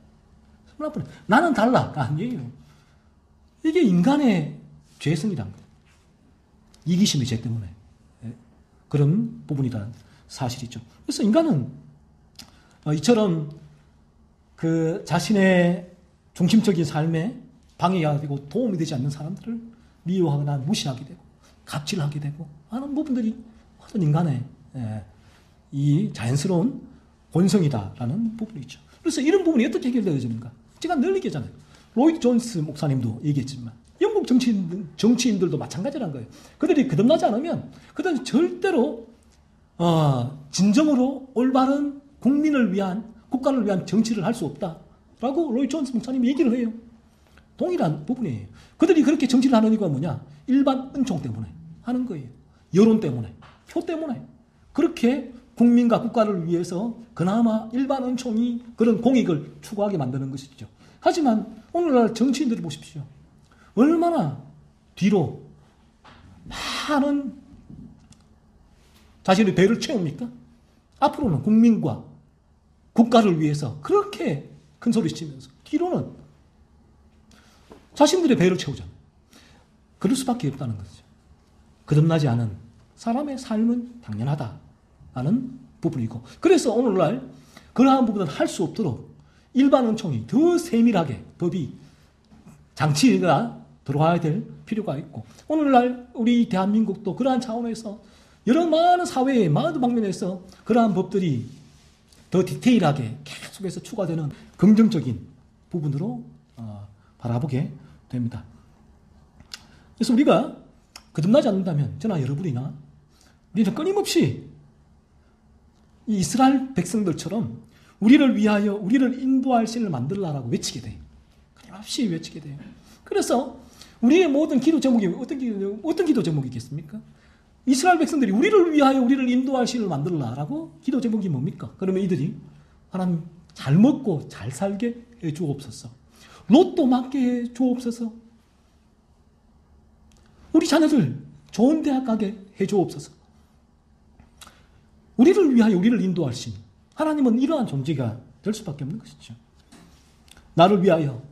정말 나쁘네. 나는 달라가 아니에요. 이게 인간의 죄성이란 거예요. 이기심의 죄 때문에 그런 부분이라는 사실이죠. 그래서 인간은 이처럼 그 자신의 중심적인 삶에 방해가 되고 도움이 되지 않는 사람들을 미워하거나 무시하게 되고 갑질하게 되고 하는 부분들이 어떤 인간의 이 자연스러운 본성이다라는 부분이죠. 그래서 이런 부분이 어떻게 해결되어지는가? 제가 늘 얘기하잖아요. 로이드 존스 목사님도 얘기했지만 영국 정치인들도 마찬가지라는 거예요. 그들이 거듭나지 않으면 그들은 절대로 진정으로 올바른 국민을 위한 국가를 위한 정치를 할 수 없다라고 로이드 존스 목사님이 얘기를 해요. 동일한 부분이에요. 그들이 그렇게 정치를 하는 이유가 뭐냐? 일반 은총 때문에 하는 거예요. 여론 때문에, 표 때문에. 그렇게 국민과 국가를 위해서 그나마 일반 은총이 그런 공익을 추구하게 만드는 것이죠. 하지만 오늘날 정치인들을 보십시오. 얼마나 뒤로 많은 자신의 배를 채웁니까? 앞으로는 국민과 국가를 위해서 그렇게 큰 소리 치면서 뒤로는 자신들의 배를 채우잖아요. 그럴 수밖에 없다는 거죠. 거듭나지 않은 사람의 삶은 당연하다는 부분이고, 그래서 오늘날 그러한 부분은 할 수 없도록 일반 은총이 더 세밀하게 법이 장치가 들어와야 될 필요가 있고, 오늘날 우리 대한민국도 그러한 차원에서 여러 많은 사회의 많은 방면에서 그러한 법들이 더 디테일하게 계속해서 추가되는 긍정적인 부분으로 바라보게 됩니다. 그래서 우리가 거듭나지 않는다면 저나 여러분이나 우리는 끊임없이 이 이스라엘 백성들처럼 우리를 위하여 우리를 인도할 신을 만들라라고 외치게 돼요. 끊임없이 외치게 돼요. 그래서 우리의 모든 기도 제목이 어떤 기도 제목이겠습니까? 이스라엘 백성들이 우리를 위하여 우리를 인도할 신을 만들라라고 기도 제목이 뭡니까? 그러면 이들이 하나님 잘 먹고 잘 살게 해 주옵소서. 로또 맞게 해 주옵소서. 우리 자녀들 좋은 대학 가게 해 주옵소서. 우리를 위하여 우리를 인도할 신. 하나님은 이러한 존재가 될 수밖에 없는 것이죠. 나를 위하여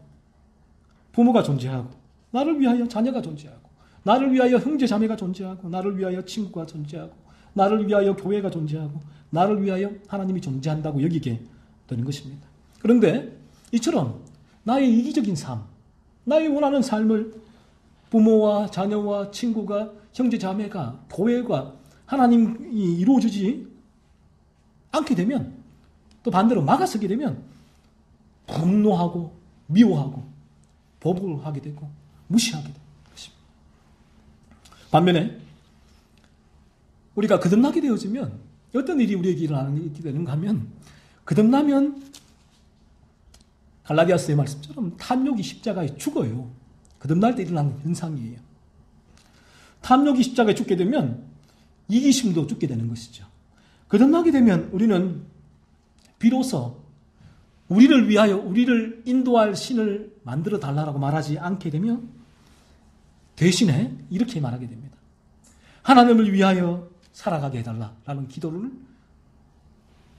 부모가 존재하고, 나를 위하여 자녀가 존재하고, 나를 위하여 형제 자매가 존재하고, 나를 위하여 친구가 존재하고, 나를 위하여 교회가 존재하고, 나를 위하여 하나님이 존재한다고 여기게 되는 것입니다. 그런데 이처럼 나의 이기적인 삶, 나의 원하는 삶을 부모와 자녀와 친구가, 형제 자매가, 교회가 하나님이 이루어주지 않게 되면, 또 반대로 막아서게 되면 분노하고 미워하고 보복을 하게 되고 무시하게 되는 것입니다. 반면에 우리가 거듭나게 되어지면 어떤 일이 우리에게 일어나게 되는가 하면, 거듭나면 갈라디아서의 말씀처럼 탐욕이 십자가에 죽어요. 거듭날 때 일어나는 현상이에요. 탐욕이 십자가에 죽게 되면 이기심도 죽게 되는 것이죠. 거듭나게 되면 우리는 비로소 우리를 위하여 우리를 인도할 신을 만들어 달라고 말하지 않게 되면 대신에 이렇게 말하게 됩니다. 하나님을 위하여 살아가게 해달라라는 기도를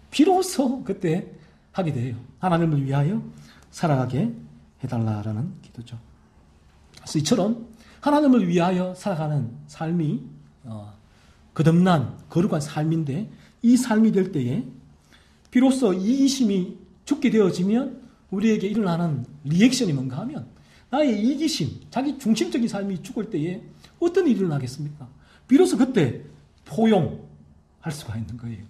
비로소 그때 하게 돼요. 하나님을 위하여 살아가게 해달라라는 기도죠. 그래서 이처럼 하나님을 위하여 살아가는 삶이 거듭난 거룩한 삶인데, 이 삶이 될 때에 비로소 이기심이 죽게 되어지면 우리에게 일어나는 리액션이 뭔가 하면, 나의 이기심, 자기 중심적인 삶이 죽을 때에 어떤 일이 일어나겠습니까? 비로소 그때 포용할 수가 있는 거예요.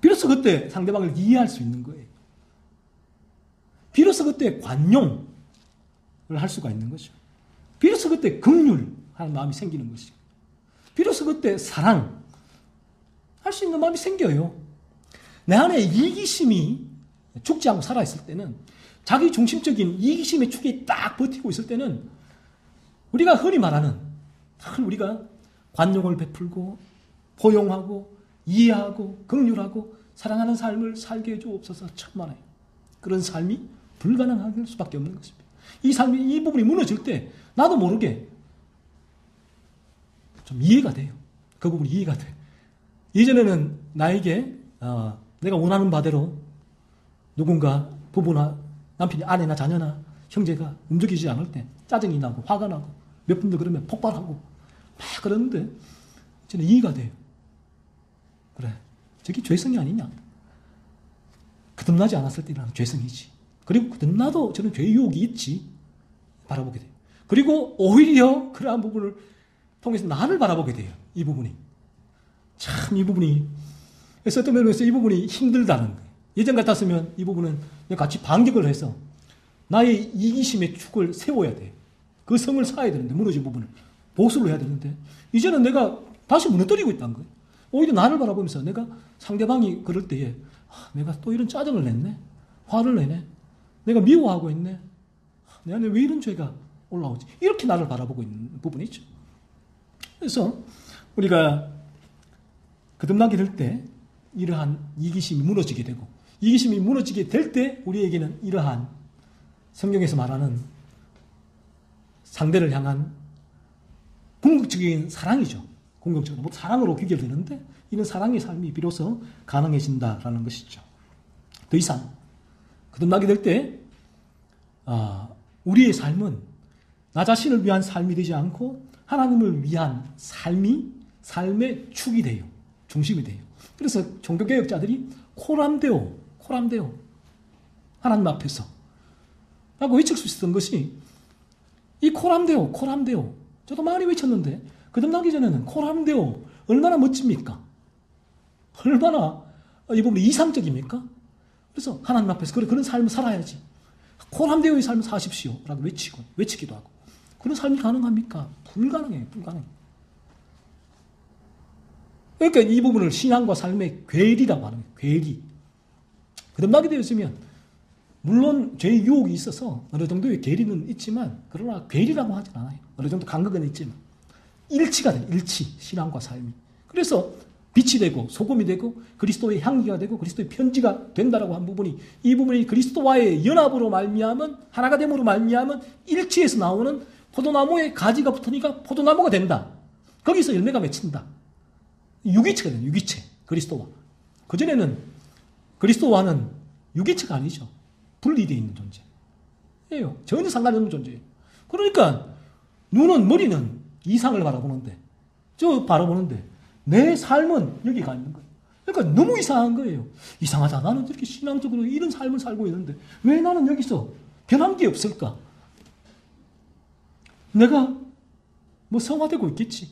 비로소 그때 상대방을 이해할 수 있는 거예요. 비로소 그때 관용을 할 수가 있는 거죠. 비로소 그때 긍휼하는 마음이 생기는 것이고, 비로소 그때 사랑할 수 있는 마음이 생겨요. 내 안에 이기심이 죽지 않고 살아있을 때는, 자기 중심적인 이기심의 축이 딱 버티고 있을 때는, 우리가 흔히 말하는 우리가 관용을 베풀고 포용하고 이해하고 긍휼하고 사랑하는 삶을 살게 해주옵소서 천만에요. 그런 삶이 불가능할 수밖에 없는 것입니다. 이 삶이, 이 부분이 무너질 때 나도 모르게 좀 이해가 돼요. 그 부분이 이해가 돼요. 예전에는 나에게 내가 원하는 바대로 누군가 부부나 남편이, 아내나 자녀나 형제가 움직이지 않을 때 짜증이 나고 화가 나고, 몇 분들 그러면 폭발하고 막 그러는데 저는 이해가 돼요. 그래, 저게 죄성이 아니냐. 거듭나지 않았을 때 일어나는 죄성이지. 그리고 거듭나도 저는 죄의 유혹이 있지. 바라보게 돼요. 그리고 오히려 그러한 부분을 통해서 나를 바라보게 돼요. 이 부분이. 참 이 부분이, 그래서 어떤 면에서 이 부분이 힘들다는 거예요. 예전 같았으면 이 부분은 같이 반격을 해서 나의 이기심의 축을 세워야 돼. 그 성을 쌓아야 되는데, 무너진 부분을 보수를 해야 되는데, 이제는 내가 다시 무너뜨리고 있다는 거예요. 오히려 나를 바라보면서 내가 상대방이 그럴 때에 내가 또 이런 짜증을 냈네, 화를 내네, 내가 미워하고 있네, 내 안에 왜 이런 죄가 올라오지, 이렇게 나를 바라보고 있는 부분이 있죠. 그래서 우리가 거듭나게 될 때 이러한 이기심이 무너지게 되고, 이기심이 무너지게 될 때 우리에게는 이러한 성경에서 말하는 상대를 향한 궁극적인 사랑이죠. 궁극적으로 사랑으로 귀결되는데, 이런 사랑의 삶이 비로소 가능해진다라는 것이죠. 더 이상 거듭나게 될 때 우리의 삶은 나 자신을 위한 삶이 되지 않고 하나님을 위한 삶의 축이 돼요. 중심이 돼요. 그래서 종교개혁자들이 코람데오 하나님 앞에서 라고 외칠 수 있었던 것이, 이 코람데오 저도 많이 외쳤는데, 거듭나기 전에는 코람데오 얼마나 멋집니까? 얼마나 이 부분이 이상적입니까? 그래서 하나님 앞에서 그런 삶을 살아야지, 코람데오의 삶을 사십시오 라고 외치기도 하고. 그런 삶이 가능합니까? 불가능해요. 그러니까 이 부분을 신앙과 삶의 괴리라고 하는 거예요. 괴리. 거듭나게 되었으면 물론 죄의 유혹이 있어서 어느 정도의 괴리는 있지만, 그러나 괴리라고 하진 않아요. 어느 정도 간극은 있지만 일치가 돼요. 신앙과 삶이. 그래서 빛이 되고 소금이 되고 그리스도의 향기가 되고 그리스도의 편지가 된다라고 한 부분이, 이 부분이 그리스도와의 연합으로 말미암은, 하나가 됨으로 말미암은 일치에서 나오는 포도나무에 가지가 붙으니까 포도나무가 된다. 거기서 열매가 맺힌다. 유기체가 돼요. 유기체. 그리스도와. 그전에는 그리스도와는 유기체가 아니죠. 분리되어 있는 존재예요. 전혀 상관없는 존재예요. 그러니까 눈은, 머리는 이상을 바라보는데, 내 삶은 여기가 있는 거예요. 그러니까 너무 이상한 거예요. 이상하다. 나는 이렇게 신앙적으로 이런 삶을 살고 있는데 왜 나는 여기서 변한 게 없을까? 내가 성화되고 있겠지.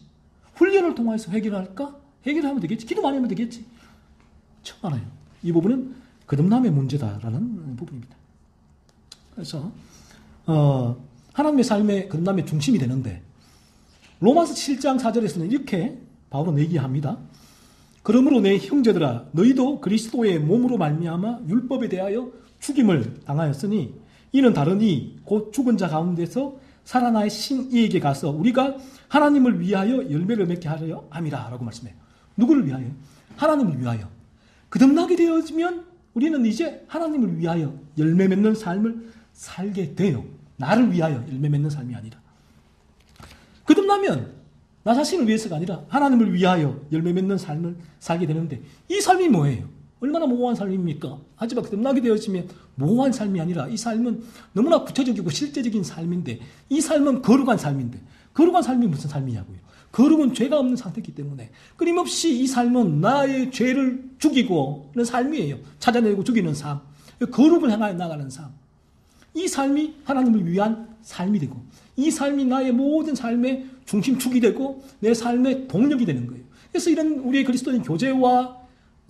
훈련을 통해서 해결할까? 해결하면 되겠지. 기도 많이 하면 되겠지. 참 많아요. 이 부분은 거듭남의 문제다라는 부분입니다. 그래서 하나님의 삶의 거듭남의 중심이 되는데, 로마서 7장 4절에서는 이렇게 바울은 얘기합니다. 그러므로 내 형제들아, 너희도 그리스도의 몸으로 말미암아 율법에 대하여 죽임을 당하였으니, 이는 다르니 곧 죽은 자 가운데서 살아나의 신이에게 가서 우리가 하나님을 위하여 열매를 맺게 하려 함이라 라고 말씀해요. 누구를 위하여? 하나님을 위하여. 거듭나게 되어지면 우리는 이제 하나님을 위하여 열매 맺는 삶을 살게 돼요. 나를 위하여 열매 맺는 삶이 아니라. 거듭나면 나 자신을 위해서가 아니라 하나님을 위하여 열매 맺는 삶을 살게 되는데 이 삶이 뭐예요? 얼마나 모호한 삶입니까? 하지만 거듭나게 되어지면 모호한 삶이 아니라 이 삶은 너무나 구체적이고 실제적인 삶인데 이 삶은 거룩한 삶인데 거룩한 삶이 무슨 삶이냐고요? 거룩은 죄가 없는 상태이기 때문에 끊임없이 이 삶은 나의 죄를 죽이고 하는 삶이에요. 찾아내고 죽이는 삶. 거룩을 향하여 나가는 삶. 이 삶이 하나님을 위한 삶이 되고 이 삶이 나의 모든 삶의 중심축이 되고 내 삶의 동력이 되는 거예요. 그래서 이런 우리의 그리스도인 교제와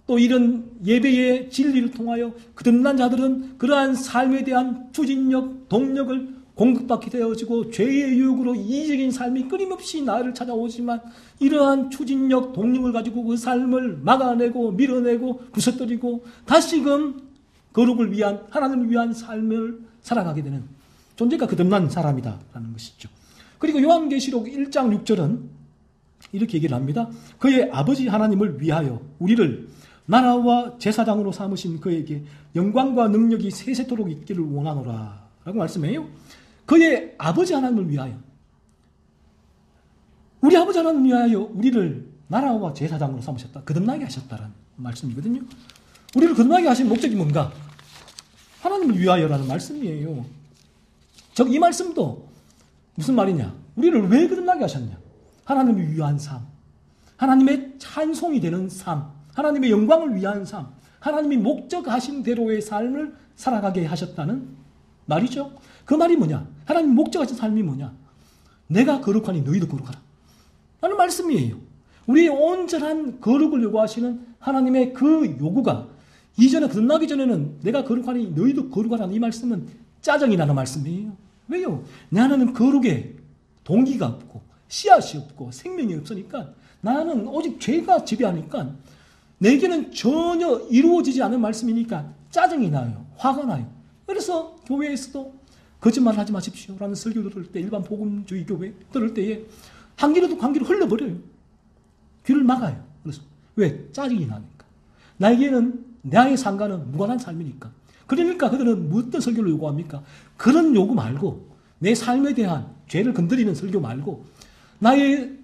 또 이런 예배의 진리를 통하여 거듭난 자들은 그러한 삶에 대한 추진력, 동력을 공급받게 되어지고 죄의 유혹으로 이기적인 삶이 끊임없이 나를 찾아오지만 이러한 추진력, 동력을 가지고 그 삶을 막아내고 밀어내고 부서뜨리고 다시금 거룩을 위한 하나님을 위한 삶을 살아가게 되는 존재가 거듭난 사람이다라는 것이죠. 그리고 요한계시록 1장 6절은 이렇게 얘기를 합니다. 그의 아버지 하나님을 위하여 우리를 나라와 제사장으로 삼으신 그에게 영광과 능력이 세세토록 있기를 원하노라 라고 말씀해요. 그의 아버지 하나님을 위하여 우리 아버지 하나님을 위하여 우리를 나라와 제사장으로 삼으셨다. 거듭나게 하셨다라는 말씀이거든요. 우리를 거듭나게 하신 목적이 뭔가? 하나님을 위하여라는 말씀이에요. 즉 이 말씀도 무슨 말이냐? 우리를 왜 거듭나게 하셨냐? 하나님을 위한 삶, 하나님의 찬송이 되는 삶, 하나님의 영광을 위한 삶, 하나님이 목적하신 대로의 삶을 살아가게 하셨다는 말이죠. 그 말이 뭐냐? 하나님 목적하신 삶이 뭐냐? 내가 거룩하니 너희도 거룩하라 라는 말씀이에요. 우리의 온전한 거룩을 요구하시는 하나님의 그 요구가 이전에 거듭나기 전에는 내가 거룩하니 너희도 거룩하라는 이 말씀은 짜증이 나는 말씀이에요. 왜요? 나는 거룩에 동기가 없고 씨앗이 없고 생명이 없으니까 나는 오직 죄가 지배하니까 내게는 전혀 이루어지지 않은 말씀이니까 짜증이 나요. 화가 나요. 그래서 교회에서도 거짓말 하지 마십시오 라는 설교 들을 때 일반 복음주의 교회 들을 때에 한 귀로도 한 귀로 흘려버려요. 귀를 막아요. 그래서 왜? 짜증이 나니까. 나에게는 나의 상관은 무관한 삶이니까. 그러니까 그들은 어떤 설교를 요구합니까? 그런 요구 말고 내 삶에 대한 죄를 건드리는 설교 말고 나의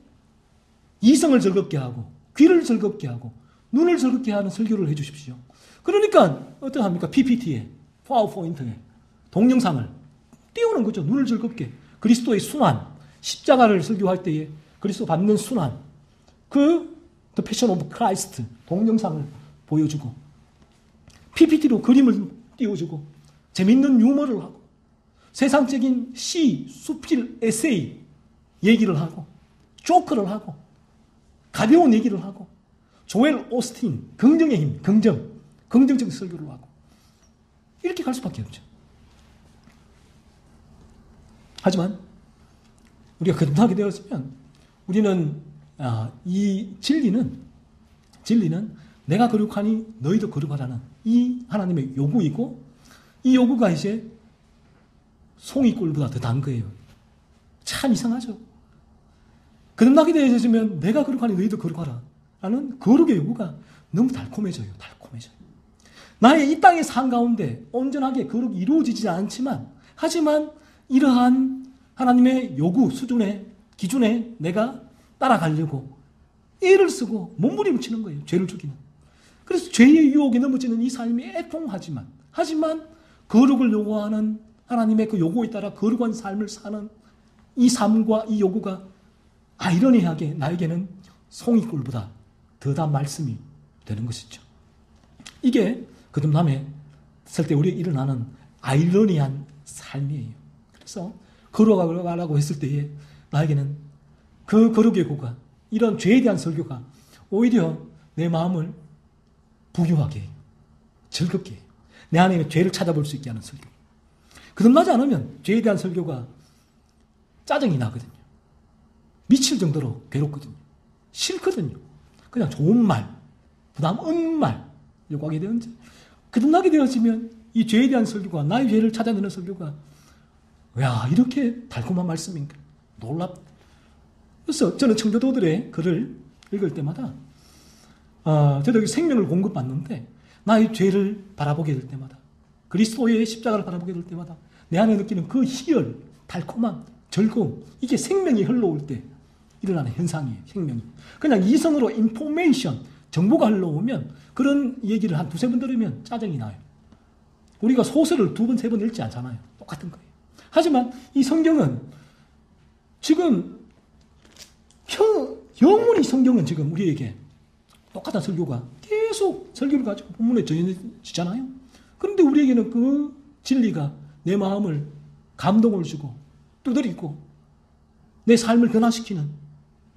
이성을 즐겁게 하고 귀를 즐겁게 하고 눈을 즐겁게 하는 설교를 해주십시오. 그러니까 어떡합니까? PPT에 파워포인트에 동영상을 띄우는 거죠. 눈을 즐겁게. 그리스도의 순환, 십자가를 설교할 때에 그리스도 받는 순환, 그 The Passion of Christ 동영상을 보여주고 PPT로 그림을 띄워주고 재밌는 유머를 하고 세상적인 시, 수필, 에세이 얘기를 하고 조크를 하고 가벼운 얘기를 하고 조엘 오스틴 긍정의 힘, 긍정적인 설교를 하고 이렇게 갈 수밖에 없죠. 하지만 우리가 거듭나게 되었으면 우리는 이 진리는 내가 거룩하니 너희도 거룩하라는 이 하나님의 요구이고 이 요구가 이제 송이꿀보다 더 단 거예요. 참 이상하죠. 거듭나게 되어지면 내가 거룩하니 너희도 거룩하라 라는 거룩의 요구가 너무 달콤해져요. 나의 이 땅의 삶 가운데 온전하게 거룩이 이루어지지 않지만 하지만 이러한 하나님의 요구 수준의 기준에 내가 따라가려고 애를 쓰고 몸부림치는 거예요. 죄를 죽이는. 그래서 죄의 유혹에 넘어지는 이 삶이 애통하지만 하지만 거룩을 요구하는 하나님의 그 요구에 따라 거룩한 삶을 사는 이 삶과 이 요구가 아이러니하게 나에게는 송이꿀보다 더 단 말씀이 되는 것이죠. 이게 거듭남에 있을 때 우리에게 일어나는 아이러니한 삶이에요. 그래서 거룩하라고 했을 때에 나에게는 그 거룩의 요구가 이런 죄에 대한 설교가 오히려 내 마음을 부유하게 해요. 즐겁게 해요. 내 안에 있는 죄를 찾아볼 수 있게 하는 설교. 거듭나지 않으면 죄에 대한 설교가 짜증이 나거든요. 미칠 정도로 괴롭거든요. 싫거든요. 그냥 좋은 말, 부담 없는 말 요구하게 되는데 거듭나게 되어지면 이 죄에 대한 설교가 나의 죄를 찾아내는 설교가 야 이렇게 달콤한 말씀인가 놀랍다. 그래서 저는 청교도들의 글을 읽을 때마다 저도 생명을 공급받는데 나의 죄를 바라보게 될 때마다, 그리스도의 십자가를 바라보게 될 때마다 내 안에 느끼는 그 희열, 달콤함, 즐거움, 이게 생명이 흘러올 때 일어나는 현상이에요. 생명이. 그냥 이성으로 인포메이션, 정보가 흘러오면 그런 얘기를 한 두세 번 들으면 짜증이 나요. 우리가 소설을 두 번, 세 번 읽지 않잖아요. 똑같은 거예요. 하지만 이 성경은 지금 영원히 성경은 지금 우리에게 똑같은 설교가 계속 설교를 가지고 본문에 전해지잖아요. 그런데 우리에게는 그 진리가 내 마음을 감동을 주고 두드리고 내 삶을 변화시키는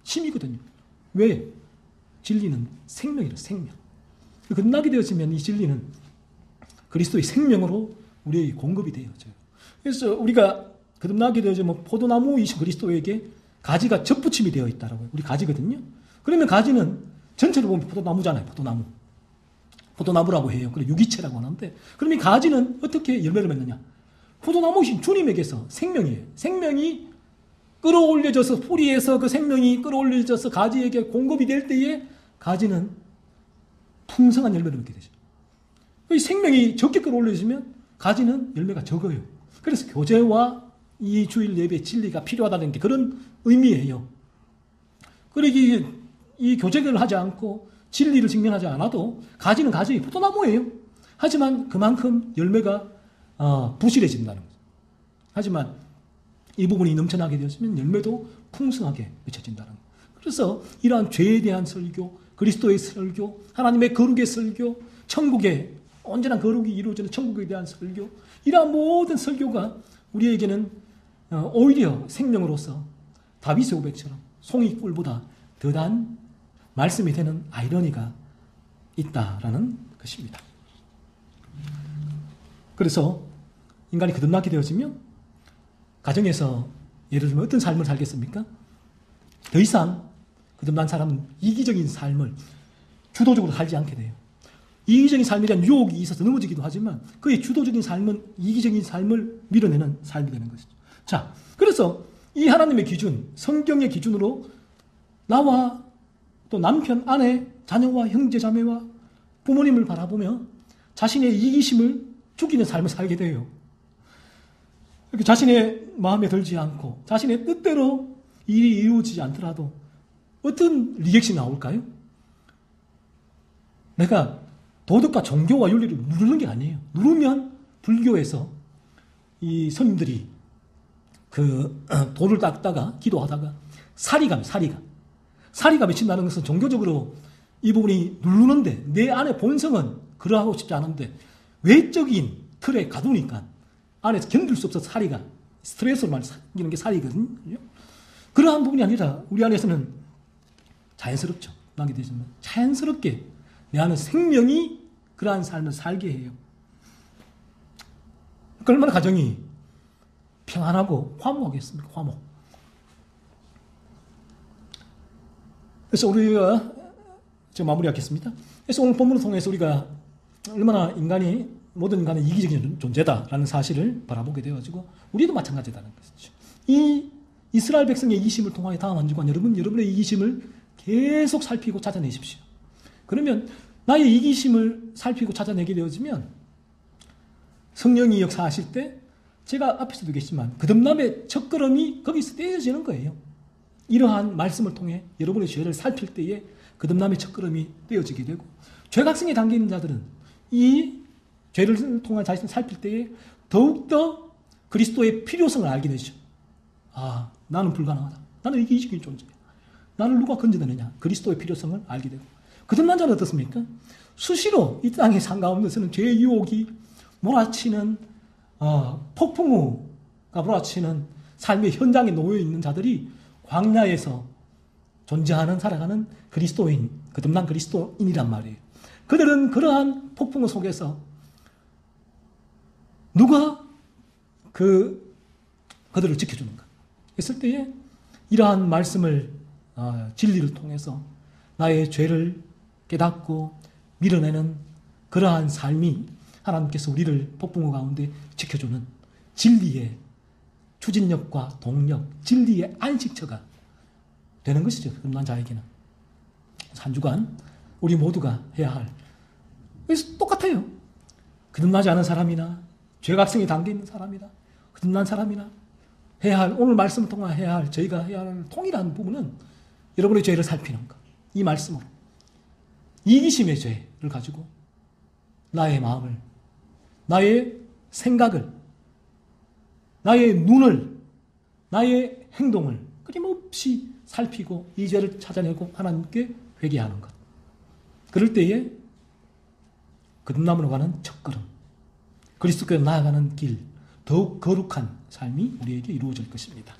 힘이거든요. 왜? 진리는 생명이라 생명. 끝나게 되어지면 이 진리는 그리스도의 생명으로 우리에게 공급이 되어져요. 그래서 우리가 거듭나게 되어지면 포도나무이신 그리스도에게 가지가 접붙임이 되어 있다라고요. 우리 가지거든요. 그러면 가지는 전체로 보면 포도나무잖아요. 포도나무. 포도나무라고 해요. 그래 유기체라고 하는데, 그럼 이 가지는 어떻게 열매를 맺느냐? 포도나무이신 주님에게서 생명이에요. 생명이 끌어올려져서 뿌리에서 그 생명이 끌어올려져서 가지에게 공급이 될 때에 가지는 풍성한 열매를 맺게 되죠. 이 생명이 적게 끌어올려지면 가지는 열매가 적어요. 그래서 교제와 이 주일 예배 진리가 필요하다는 게 그런 의미예요. 그러기 이 교제를 하지 않고 진리를 직면하지 않아도 가지는 가지 포도나무예요. 하지만 그만큼 열매가 부실해진다는 거죠. 하지만 이 부분이 넘쳐나게 되었으면 열매도 풍성하게 맺혀진다는 거예요. 그래서 이러한 죄에 대한 설교, 그리스도의 설교, 하나님의 거룩의 설교, 천국의 언제나 거룩이 이루어지는 천국에 대한 설교, 이러한 모든 설교가 우리에게는 오히려 생명으로서 다윗의 고백처럼 송이 꿀보다 더단 말씀이 되는 아이러니가 있다라는 것입니다. 그래서 인간이 거듭나게 되어지면 가정에서 예를 들면 어떤 삶을 살겠습니까? 더 이상 거듭난 사람은 이기적인 삶을 주도적으로 살지 않게 돼요. 이기적인 삶에 대한 유혹이 있어서 넘어지기도 하지만 그의 주도적인 삶은 이기적인 삶을 밀어내는 삶이 되는 것이죠. 자, 그래서 이 하나님의 기준, 성경의 기준으로 나와 또 남편, 아내, 자녀와 형제, 자매와 부모님을 바라보며 자신의 이기심을 죽이는 삶을 살게 돼요. 이렇게 자신의 마음에 들지 않고 자신의 뜻대로 일이 이루어지지 않더라도 어떤 리액션이 나올까요? 내가 도덕과 종교와 윤리를 누르는 게 아니에요. 누르면 불교에서 이 스님들이 그 돌을 닦다가 기도하다가 사리가 미친다는 것은 종교적으로 이 부분이 누르는데 내 안의 본성은 그러하고 싶지 않은데 외적인 틀에 가두니까 안에서 견딜 수 없어서 사리가 스트레스로 생기는 게 사리거든요. 그러한 부분이 아니라 우리 안에서는 자연스럽죠. 나게 되지만 자연스럽게 내 안에 생명이 그러한 삶을 살게 해요. 얼마나 가정이 평안하고 화목하겠습니까? 화목. 그래서 우리가 지금 마무리하겠습니다. 그래서 오늘 본문을 통해서 우리가 얼마나 모든 인간은 이기적인 존재다라는 사실을 바라보게 되어지고 우리도 마찬가지다는 것이죠. 이 이스라엘 백성의 이기심을 통하여 다음 한 주간 여러분의 이기심을 계속 살피고 찾아내십시오. 그러면 나의 이기심을 살피고 찾아내게 되어지면 성령이 역사하실 때 제가 앞에서도 얘기했지만 거듭남의 첫걸음이 거기서 떼어지는 거예요. 이러한 말씀을 통해 여러분의 죄를 살필 때에 거듭남의 첫걸음이 떼어지게 되고 죄각성에 담기는 자들은 이 죄를 통한 자신을 살필 때에 더욱더 그리스도의 필요성을 알게 되죠. 아, 나는 불가능하다. 나는 이기적인 존재야. 나를 누가 건져내느냐. 그리스도의 필요성을 알게 되고 거듭난 자는 어떻습니까? 수시로 이 땅의 삶 가운데서는 죄의 유혹이 몰아치는 폭풍우가 몰아치는 삶의 현장에 놓여 있는 자들이 광야에서 존재하는 살아가는 그리스도인, 거듭난 그리스도인이란 말이에요. 그들은 그러한 폭풍우 속에서 누가 그들을 지켜주는가 했을 때에 이러한 말씀을 진리를 통해서 나의 죄를 깨닫고 밀어내는 그러한 삶이 하나님께서 우리를 폭풍우 가운데 지켜주는 진리의 추진력과 동력, 진리의 안식처가 되는 것이죠. 거듭난 자에게는. 한 주간 우리 모두가 해야 할 그래서 똑같아요. 거듭나지 않은 사람이나 죄각성이 담겨있는 사람이나 거듭난 사람이나 해야 할, 오늘 말씀을 통해 해야 할, 저희가 해야 할 동일한 부분은 여러분의 죄를 살피는 것. 이 말씀으로 이기심의 죄를 가지고 나의 마음을, 나의 생각을, 나의 눈을, 나의 행동을 끊임없이 살피고 이 죄를 찾아내고 하나님께 회개하는 것. 그럴 때에 거듭남으로 가는 첫걸음, 그리스도께로 나아가는 길, 더욱 거룩한 삶이 우리에게 이루어질 것입니다.